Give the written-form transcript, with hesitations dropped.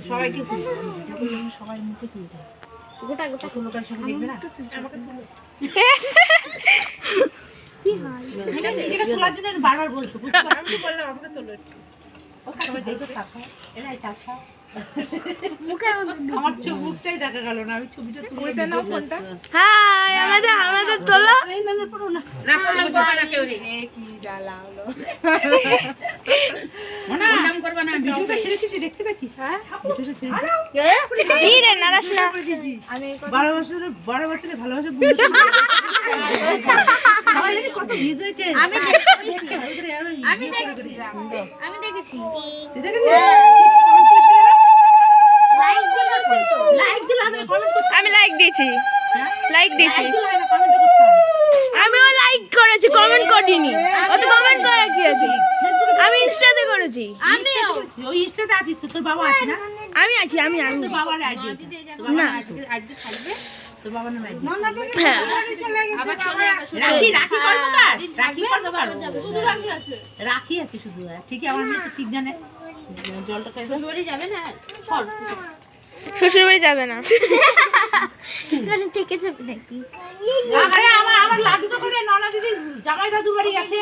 সবাইকে সবাই মুখে তুলে দেয় গোটা গোটা লোকের সঙ্গে দেখবে না আমাকে তুলো কি হয় এটা নিজেকে তোলার জন্য বারবার বলছো আমি তো বললাম আমাকে তোলো একটু সবাই দেখো তাকাও এরা তাকা মুখে আমার মুখটাই দেখা গেল না আমি ছবিটা তুলে ওইটা নাও ফোনটা হাই আমাদের তোলো এই নামে পড়ো না রাখো না করবে না কেউ রে কি জ্বালা হলো নাম করবে না ভিডিওটা ছেড়েছি তুই দেখতে পাচ্ছিস হ্যাঁ ভিডিওটা ছেড়েছি কি রে নারাস না আমি 12 বছরে ভালোবাসা বুঝতে সবাই জানি কত ভিউজ হয়েছে আমি দেখেছি তুই দেখেছিস আমি লাইক দিয়েছি কমেন্ট করতে আমিও লাইক করেছি কমেন্ট করিনি অত কমেন্ট করা কি আছে আমি ইনস্টাতে করেছি আমিও ওই ইনস্টাতে আছিস তো তোর বাবা আছে না আমি আছি তোর বাবার আইডি না আজকে থাকবে তোর বাবার নাম আইডি হ্যাঁ আবার চলে আসো রাখি করব কাজ রাখি করব শুধু রাখি আছে রাখি আছে শুধু ঠিক আমার মেয়ে তো ঠিক জানে জলটা খাইবে সরে যাবে না সর শ্বশুর বাড়ি যাবে না আরে আমার লাড্ডুটা করে ননা দিদি জামাই দাদু বাড়ি গেছে